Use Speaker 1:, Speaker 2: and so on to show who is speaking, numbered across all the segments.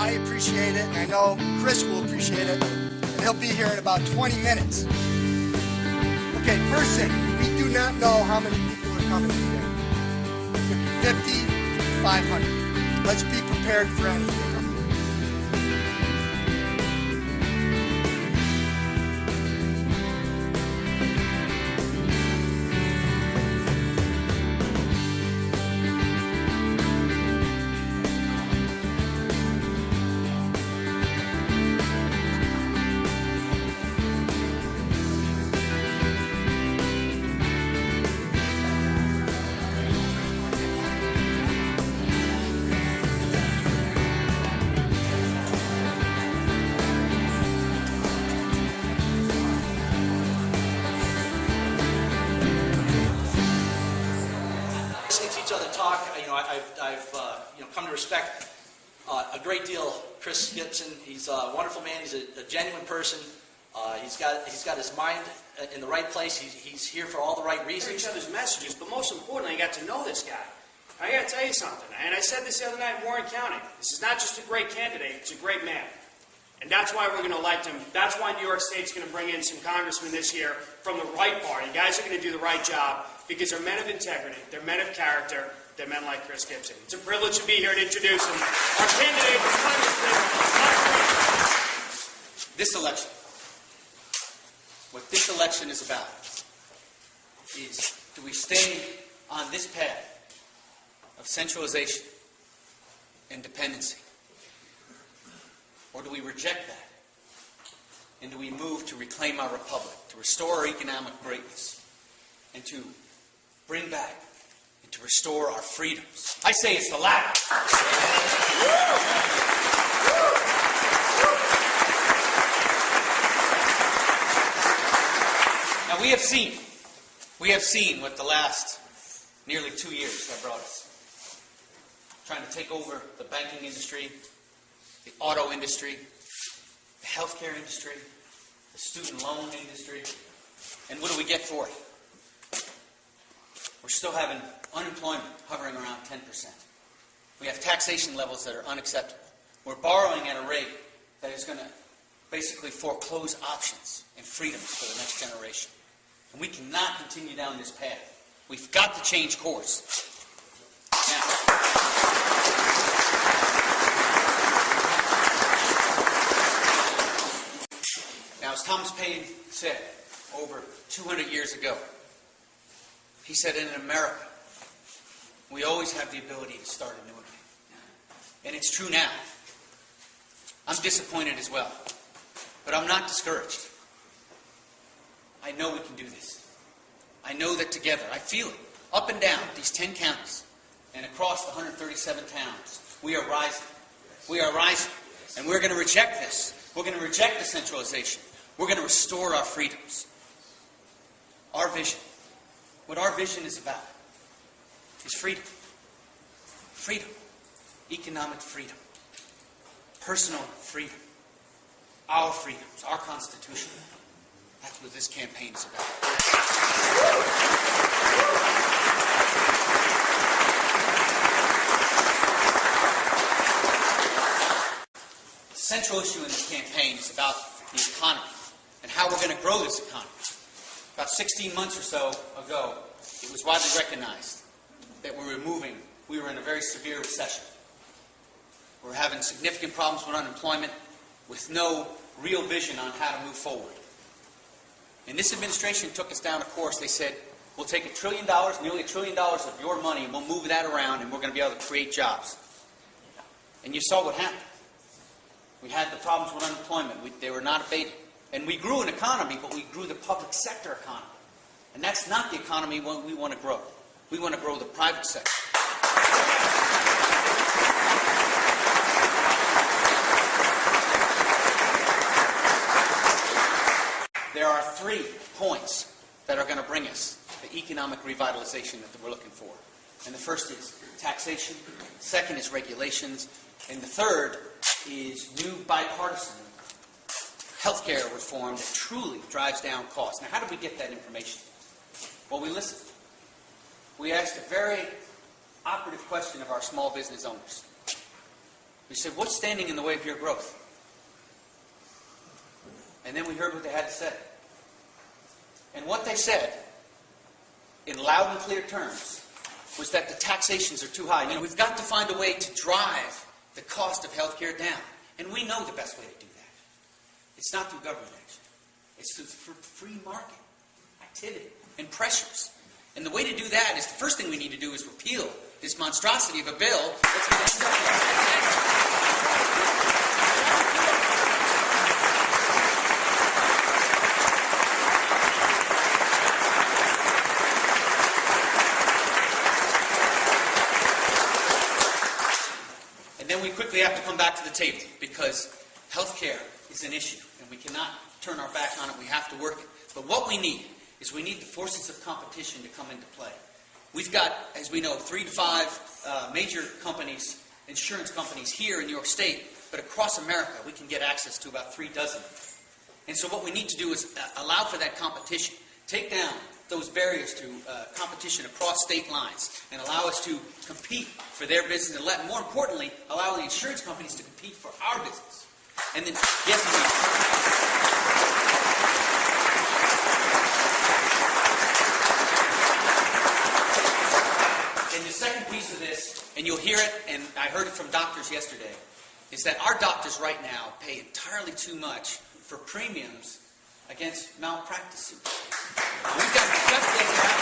Speaker 1: I appreciate it, and I know Chris will appreciate it, and he'll be here in about 20 minutes. Okay, first thing, we do not know how many people are coming today. It could be 50, it could be 500. Let's be prepared for anything.
Speaker 2: I've come to respect a great deal Chris Gibson. He's a wonderful man. He's a genuine person. He's got his mind in the right place. He's here for all the right reasons.
Speaker 3: Each other's messages, but most importantly, I got to know this guy. I got to tell you something, and I said this the other night in Warren County. This is not just a great candidate; it's a great man, and that's why we're going to elect him. That's why New York State's going to bring in some congressmen this year from the right party. Guys are going to do the right job because they're men of integrity, they're men of character. They're men like Chris Gibson. It's a privilege to be here to introduce him. Our candidate for Congressman.
Speaker 4: This election, what this election is about, is do we stay on this path of centralization and dependency, or do we reject that? And do we move to reclaim our republic, to restore our economic greatness, and to bring back to restore our freedoms? I say it's the latter. Now we have seen what the last nearly 2 years have brought us. Trying to take over the banking industry, the auto industry, the healthcare industry, the student loan industry. And what do we get for it? We're still having unemployment hovering around 10%. We have taxation levels that are unacceptable. We're borrowing at a rate that is going to basically foreclose options and freedoms for the next generation. And we cannot continue down this path. We've got to change course. Now, as Thomas Paine said over 200 years ago, he said, in America, we always have the ability to start anew again. And it's true now. I'm disappointed as well. But I'm not discouraged. I know we can do this. I know that together, I feel it, up and down these 10 counties and across the 137 towns, we are rising. We are rising. And we're going to reject this. We're going to reject the centralization. We're going to restore our freedoms. Our vision. What our vision is about is freedom. Freedom. Economic freedom. Personal freedom. Our freedoms. Our Constitution. That's what this campaign is about. The central issue in this campaign is about the economy and how we're going to grow this economy. About 16 months or so ago, it was widely recognized that we were in a very severe recession. We're having significant problems with unemployment with no real vision on how to move forward. And this administration took us down a course. They said, we'll take $1 trillion, nearly $1 trillion of your money, and we'll move that around, and we're going to be able to create jobs. And you saw what happened. We had the problems with unemployment. They were not abated. And we grew an economy, but we grew the public sector economy. And that's not the economy we want to grow. We want to grow the private sector. There are 3 points that are going to bring us the economic revitalization that we're looking for. And the first is taxation, the second is regulations, and the third is new bipartisan healthcare reform that truly drives down costs. Now, how do we get that information? Well, we listened. We asked a very operative question of our small business owners. We said, what's standing in the way of your growth? And then we heard what they had to say. And what they said, in loud and clear terms, was that the taxations are too high. You know, we've got to find a way to drive the cost of health care down. And we know the best way to do that. It's not through government action. It's through free market activity and pressures. And the way to do that is, the first thing we need to do is repeal this monstrosity of a bill that's been ended up. And then we quickly have to come back to the table, because health care is an issue, and we cannot turn our back on it. We have to work it. But what we need is we need the forces of competition to come into play. We've got, as we know, 3 to 5 major companies, insurance companies here in New York State, but across America we can get access to about 3 dozen. And so what we need to do is allow for that competition, take down those barriers to competition across state lines, and allow us to compete for their business, and more importantly, allow the insurance companies to compete for our business. And then, yes, and the second piece of this, and you'll hear it, and I heard it from doctors yesterday, is that our doctors right now pay entirely too much for premiums against malpractice suits. We've got to cut that.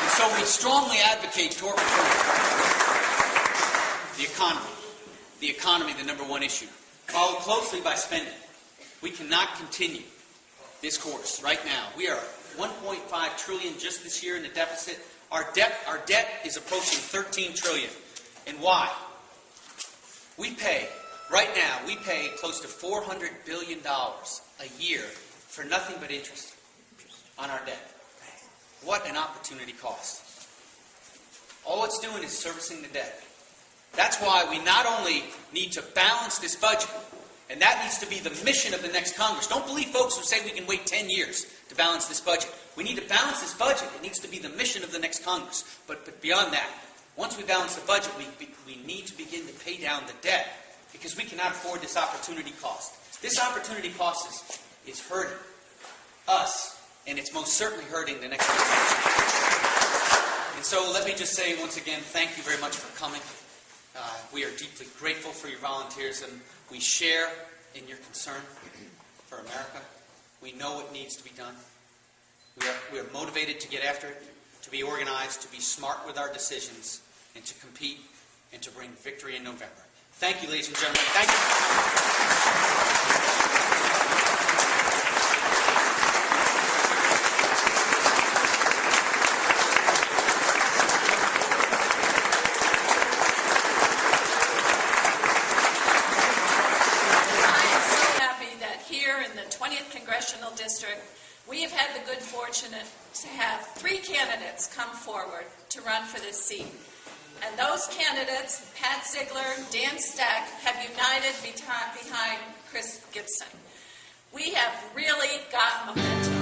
Speaker 4: And so we strongly advocate tort reform. The economy. The economy, the number one issue. Followed closely by spending. We cannot continue this course right now. We are 1.5 trillion just this year in the deficit. Our debt is approaching 13 trillion. And why? Right now, we pay close to $400 billion a year for nothing but interest on our debt. What an opportunity cost. All it's doing is servicing the debt. That's why we not only need to balance this budget, and that needs to be the mission of the next Congress. Don't believe folks who say we can wait 10 years to balance this budget. We need to balance this budget. It needs to be the mission of the next Congress. But beyond that, once we balance the budget, we need to begin to pay down the debt, because we cannot afford this opportunity cost. This opportunity cost is hurting us, and it's most certainly hurting the next generation. And so let me just say once again, thank you very much for coming. We are deeply grateful for your volunteers, and we share in your concern for America. We know what needs to be done. We are motivated to get after it, to be organized, to be smart with our decisions, and to compete, and to bring victory in November. Thank you, ladies and gentlemen. Thank you.
Speaker 5: District, we have had the good fortune to have 3 candidates come forward to run for this seat. And those candidates, Pat Ziegler, Dan Steck, have united behind Chris Gibson. We have really got momentum.